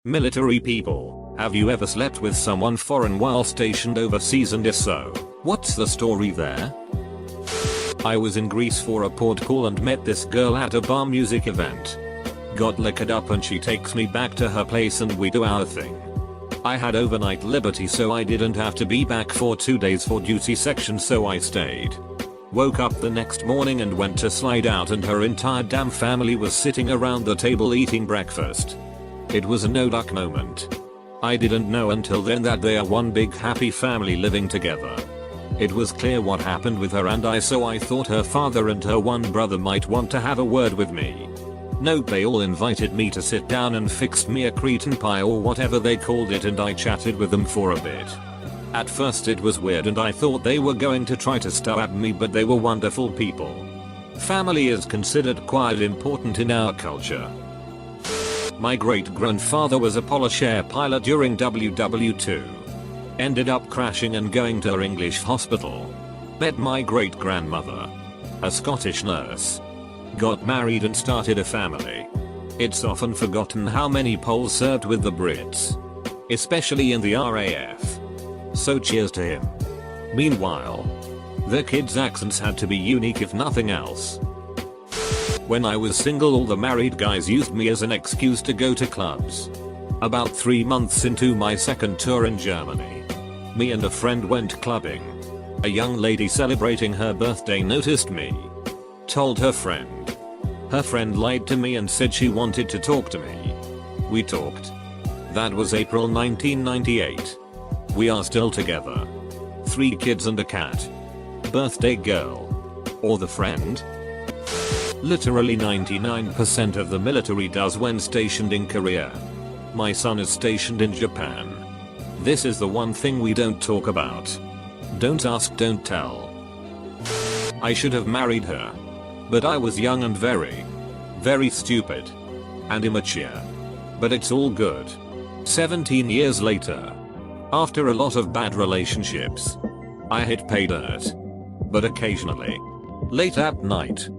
Military people, have you ever slept with someone foreign while stationed overseas, and if so, what's the story there? I was in Greece for a port call and met this girl at a bar music event. Got liquored up and she takes me back to her place and we do our thing. I had overnight liberty so I didn't have to be back for 2 days for duty section, so I stayed. Woke up the next morning and went to slide out and her entire damn family was sitting around the table eating breakfast. It was a no luck moment. I didn't know until then that they are one big happy family living together. It was clear what happened with her and I, so I thought her father and her one brother might want to have a word with me. Nope, they all invited me to sit down and fixed me a cretin pie or whatever they called it, and I chatted with them for a bit. At first it was weird and I thought they were going to try to stab me, but they were wonderful people. Family is considered quite important in our culture. My great-grandfather was a Polish air pilot during WW2. Ended up crashing and going to an English hospital. Met my great-grandmother, a Scottish nurse. Got married and started a family. It's often forgotten how many Poles served with the Brits, especially in the RAF. So cheers to him. Meanwhile, the kids' accents had to be unique if nothing else. When I was single, all the married guys used me as an excuse to go to clubs. About 3 months into my second tour in Germany, me and a friend went clubbing. A young lady celebrating her birthday noticed me. Told her friend. Her friend lied to me and said she wanted to talk to me. We talked. That was April 1998. We are still together. 3 kids and a cat. Birthday girl. Or the friend? Literally 99% of the military does when stationed in Korea. My son is stationed in Japan. This is the one thing we don't talk about. Don't ask, don't tell. I should have married her. But I was young and very stupid. And immature. But it's all good. 17 years later. After a lot of bad relationships. I hit pay dirt. But occasionally. Late at night.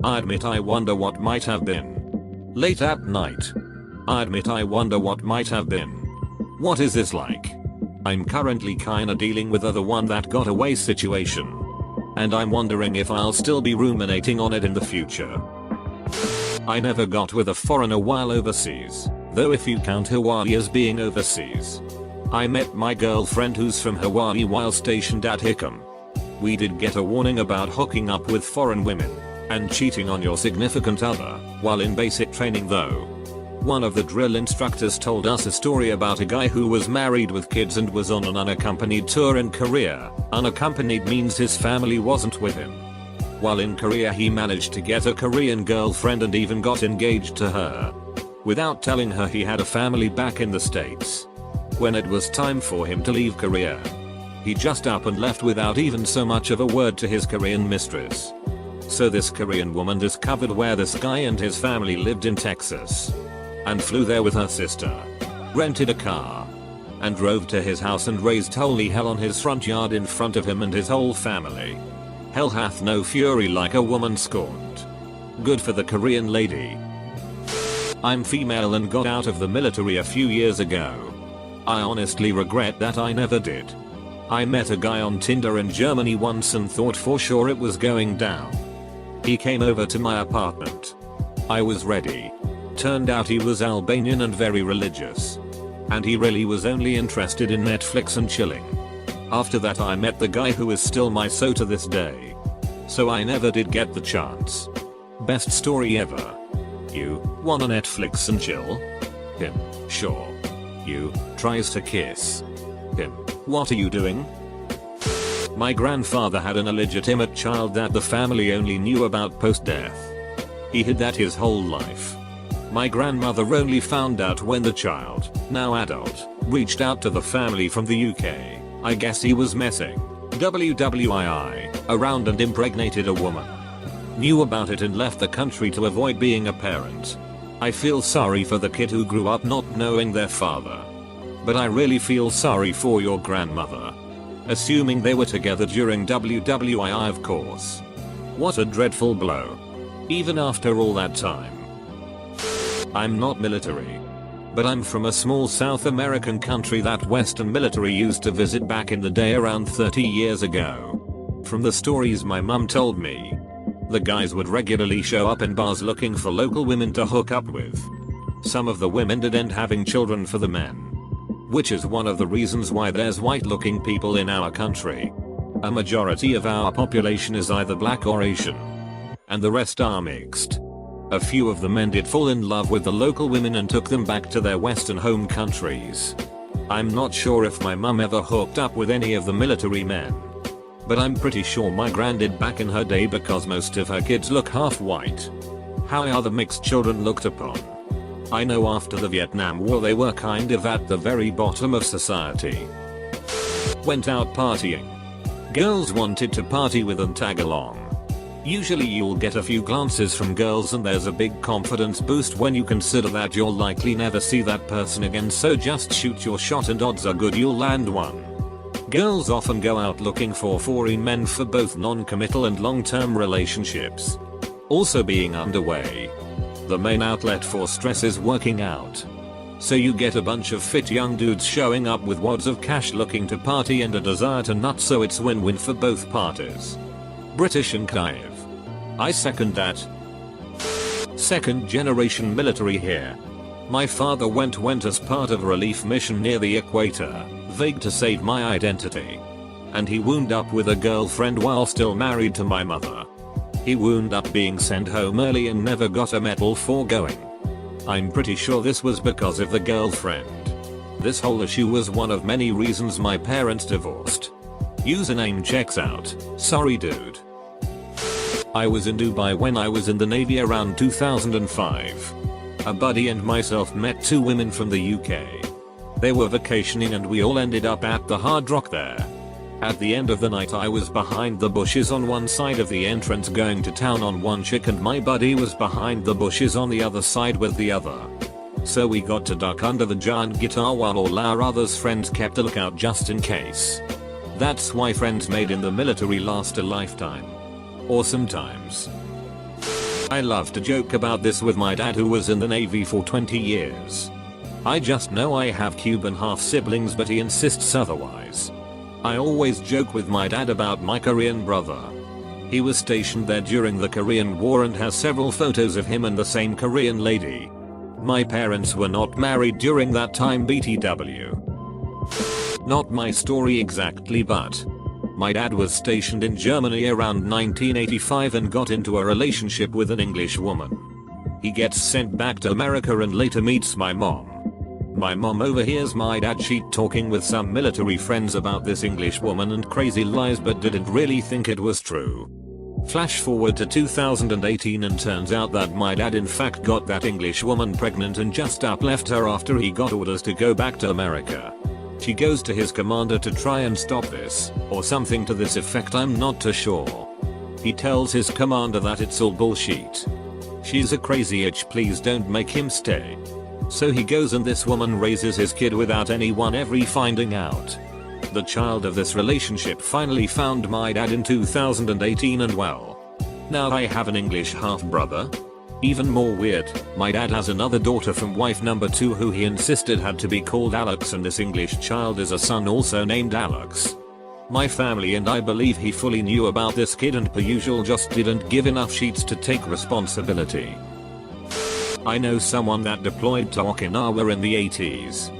I admit I wonder what might have been. Late at night. I admit I wonder what might have been. What is this like? I'm currently kinda dealing with the one that got away situation. And I'm wondering if I'll still be ruminating on it in the future. I never got with a foreigner while overseas, though if you count Hawaii as being overseas. I met my girlfriend who's from Hawaii while stationed at Hickam. We did get a warning about hooking up with foreign women and cheating on your significant other while in basic training though. One of the drill instructors told us a story about a guy who was married with kids and was on an unaccompanied tour in Korea. Unaccompanied means his family wasn't with him. While in Korea he managed to get a Korean girlfriend and even got engaged to her, without telling her he had a family back in the States. When it was time for him to leave Korea, he just up and left without even so much of a word to his Korean mistress. So this Korean woman discovered where this guy and his family lived in Texas. And flew there with her sister. Rented a car. And drove to his house and raised holy hell on his front yard in front of him and his whole family. Hell hath no fury like a woman scorned. Good for the Korean lady. I'm female and got out of the military a few years ago. I honestly regret that I never did. I met a guy on Tinder in Germany once and thought for sure it was going down. He came over to my apartment. I was ready. Turned out he was Albanian and very religious. And he really was only interested in Netflix and chilling. After that I met the guy who is still my so to this day. So I never did get the chance. Best story ever. You wanna Netflix and chill? Him, sure. You tries to kiss. Him, what are you doing? My grandfather had an illegitimate child that the family only knew about post-death. He hid that his whole life. My grandmother only found out when the child, now adult, reached out to the family from the UK. I guess he was messing WWII around and impregnated a woman. Knew about it and left the country to avoid being a parent. I feel sorry for the kid who grew up not knowing their father. But I really feel sorry for your grandmother. Assuming they were together during WWII, of course. What a dreadful blow. Even after all that time. I'm not military. But I'm from a small South American country that Western military used to visit back in the day around 30 years ago. From the stories my mum told me, the guys would regularly show up in bars looking for local women to hook up with. Some of the women did end having children for the men. Which is one of the reasons why there's white looking people in our country. A majority of our population is either black or Asian. And the rest are mixed. A few of the men did fall in love with the local women and took them back to their Western home countries. I'm not sure if my mum ever hooked up with any of the military men. But I'm pretty sure my gran did back in her day because most of her kids look half white. How are the mixed children looked upon? I know after the Vietnam War they were kind of at the very bottom of society. Went out partying. Girls wanted to party with and tag along. Usually you'll get a few glances from girls and there's a big confidence boost when you consider that you'll likely never see that person again, so just shoot your shot and odds are good you'll land one. Girls often go out looking for foreign men for both non-committal and long-term relationships. Also being underway. The main outlet for stress is working out. So you get a bunch of fit young dudes showing up with wads of cash looking to party and a desire to nut, so it's win-win for both parties. British and Kyiv. I second that. Second generation military here. My father went as part of a relief mission near the equator, vague to save my identity. And he wound up with a girlfriend while still married to my mother. He wound up being sent home early and never got a medal for going. I'm pretty sure this was because of the girlfriend. This whole issue was one of many reasons my parents divorced. Username checks out. Sorry dude. I was in Dubai when I was in the Navy around 2005. A buddy and myself met two women from the UK. They were vacationing and we all ended up at the Hard Rock there. At the end of the night I was behind the bushes on one side of the entrance going to town on one chick, and my buddy was behind the bushes on the other side with the other. So we got to duck under the giant guitar while all our other's friends kept a lookout just in case. That's why friends made in the military last a lifetime. Or sometimes. I love to joke about this with my dad, who was in the Navy for 20 years. I just know I have Cuban half siblings, but he insists otherwise. I always joke with my dad about my Korean brother. He was stationed there during the Korean War and has several photos of him and the same Korean lady. My parents were not married during that time, BTW. Not my story exactly, but my dad was stationed in Germany around 1985 and got into a relationship with an English woman. He gets sent back to America and later meets my mom. My mom overhears my dad cheat talking with some military friends about this English woman and crazy lies, but didn't really think it was true. Flash forward to 2018 and turns out that my dad in fact got that English woman pregnant and just upleft her after he got orders to go back to America. She goes to his commander to try and stop this, or something to this effect, I'm not too sure. He tells his commander that it's all bullshit. She's a crazy itch, please don't make him stay. So he goes and this woman raises his kid without anyone ever finding out. The child of this relationship finally found my dad in 2018 and well, now I have an English half brother. Even more weird, my dad has another daughter from wife number 2 who he insisted had to be called Alex, and this English child is a son also named Alex. My family and I believe he fully knew about this kid and per usual just didn't give enough sheets to take responsibility. I know someone that deployed to Okinawa in the 80s.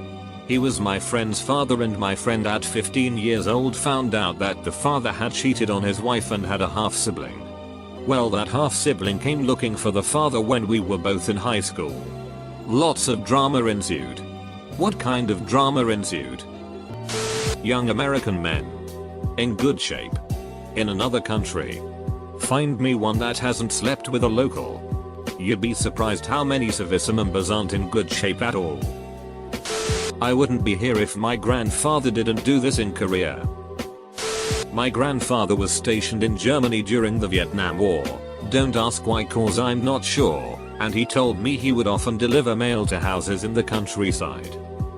He was my friend's father, and my friend at 15 years old found out that the father had cheated on his wife and had a half sibling. Well, that half sibling came looking for the father when we were both in high school. Lots of drama ensued. What kind of drama ensued? Young American men. In good shape. In another country. Find me one that hasn't slept with a local. You'd be surprised how many service members aren't in good shape at all. I wouldn't be here if my grandfather didn't do this in Korea. My grandfather was stationed in Germany during the Vietnam War. Don't ask why, cause I'm not sure, and he told me he would often deliver mail to houses in the countryside.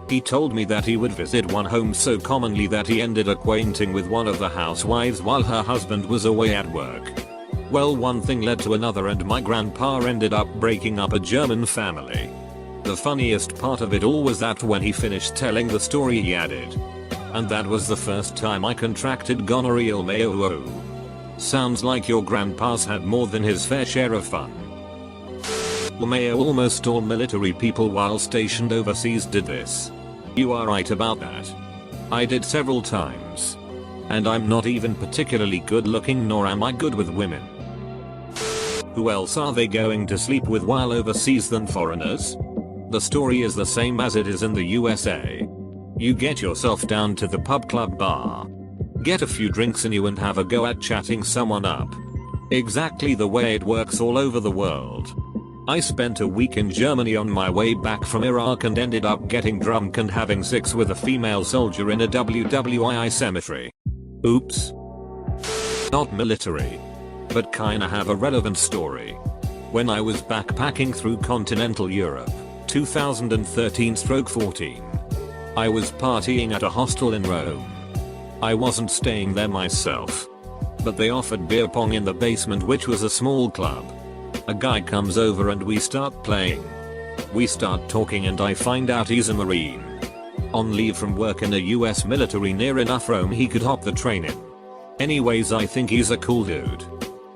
He told me that he would visit one home so commonly that he ended acquainting with one of the housewives while her husband was away at work. Well, one thing led to another and my grandpa ended up breaking up a German family. The funniest part of it all was that when he finished telling the story he added, "And that was the first time I contracted gonorrhea." LMAO. Sounds like your grandpa's had more than his fair share of fun. LMAO. Almost all military people while stationed overseas did this. You are right about that. I did several times. And I'm not even particularly good looking, nor am I good with women. Who else are they going to sleep with while overseas than foreigners? The story is the same as it is in the USA. You get yourself down to the pub, club, bar. Get a few drinks in you and have a go at chatting someone up. Exactly the way it works all over the world. I spent a week in Germany on my way back from Iraq and ended up getting drunk and having sex with a female soldier in a WWII cemetery. Oops. Not military. But kinda have a relevant story. When I was backpacking through continental Europe, 2013/14. I was partying at a hostel in Rome. I wasn't staying there myself. But they offered beer pong in the basement, which was a small club. A guy comes over and we start playing. We start talking and I find out he's a Marine. On leave from work in a US military near enough Rome he could hop the train in. Anyways, I think he's a cool dude.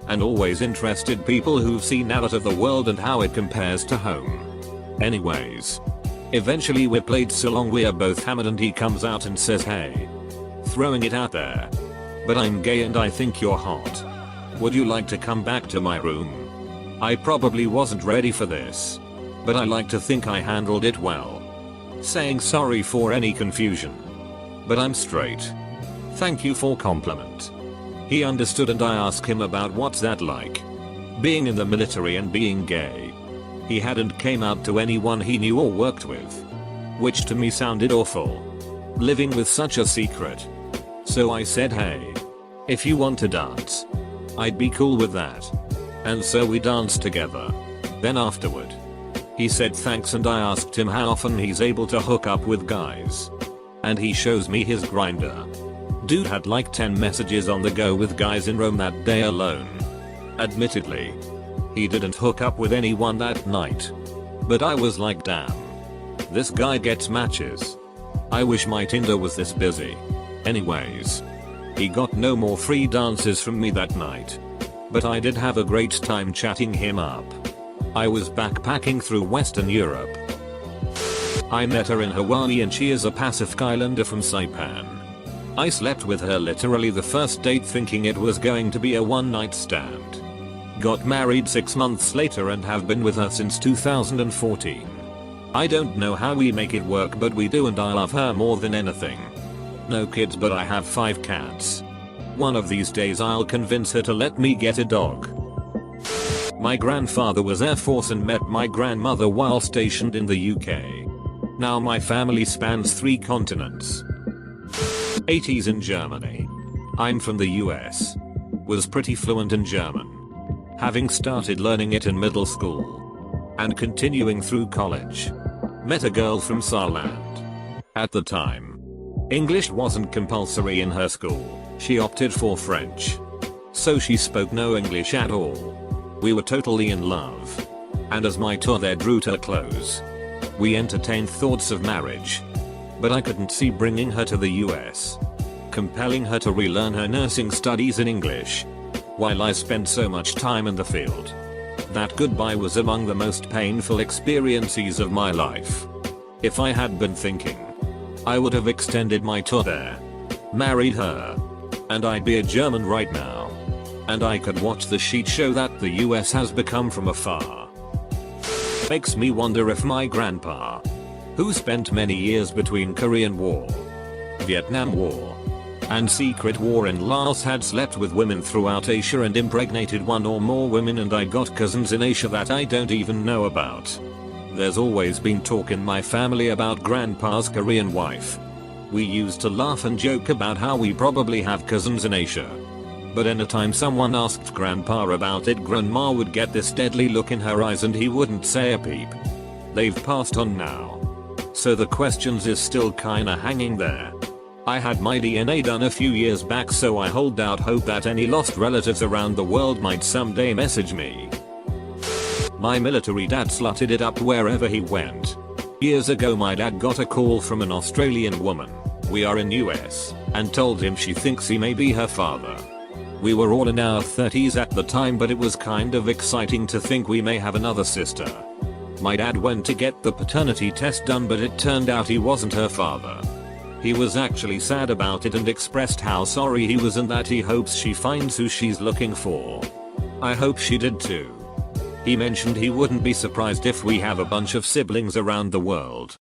And always interested people who've seen out of the world and how it compares to home. Anyways. Eventually we played so long we are both hammered and he comes out and says, "Hey. Throwing it out there. But I'm gay and I think you're hot. Would you like to come back to my room?" I probably wasn't ready for this. But I like to think I handled it well. Saying sorry for any confusion. But I'm straight. Thank you for compliment. He understood and I asked him about what's that like. Being in the military and being gay. He hadn't came out to anyone he knew or worked with. Which to me sounded awful. Living with such a secret. So I said, "Hey. If you want to dance. I'd be cool with that." And so we danced together. Then afterward. He said thanks and I asked him how often he's able to hook up with guys. And he shows me his Grindr. Dude had like 10 messages on the go with guys in Rome that day alone. Admittedly. He didn't hook up with anyone that night. But I was like, damn. This guy gets matches. I wish my Tinder was this busy. Anyways. He got no more free dances from me that night. But I did have a great time chatting him up. I was backpacking through Western Europe. I met her in Hawaii and she is a Pacific Islander from Saipan. I slept with her literally the first date thinking it was going to be a one-night stand. Got married 6 months later and have been with her since 2014. I don't know how we make it work, but we do, and I love her more than anything. No kids, but I have 5 cats. One of these days I'll convince her to let me get a dog. My grandfather was Air Force and met my grandmother while stationed in the UK. Now my family spans 3 continents. 80s in Germany. I'm from the US. Was pretty fluent in German. Having started learning it in middle school. And continuing through college. Met a girl from Saarland. At the time. English wasn't compulsory in her school. She opted for French. So she spoke no English at all. We were totally in love. And as my tour there drew to a close. We entertained thoughts of marriage. But I couldn't see bringing her to the US. Compelling her to relearn her nursing studies in English. While I spent so much time in the field. That goodbye was among the most painful experiences of my life. If I had been thinking. I would have extended my tour there. Married her. And I'd be a German right now. And I could watch the shit show that the US has become from afar. Makes me wonder if my grandpa, who spent many years between Korean War, Vietnam War, and Secret War in Laos, had slept with women throughout Asia and impregnated one or more women, and I got cousins in Asia that I don't even know about. There's always been talk in my family about grandpa's Korean wife. We used to laugh and joke about how we probably have cousins in Asia. But anytime someone asked grandpa about it, grandma would get this deadly look in her eyes and he wouldn't say a peep. They've passed on now. So the questions is still kinda hanging there. I had my DNA done a few years back, so I hold out hope that any lost relatives around the world might someday message me. My military dad slutted it up wherever he went. Years ago my dad got a call from an Australian woman, we are in US, and told him she thinks he may be her father. We were all in our 30s at the time, but it was kind of exciting to think we may have another sister. My dad went to get the paternity test done, but it turned out he wasn't her father. He was actually sad about it and expressed how sorry he was and that he hopes she finds who she's looking for. I hope she did too. He mentioned he wouldn't be surprised if we have a bunch of siblings around the world.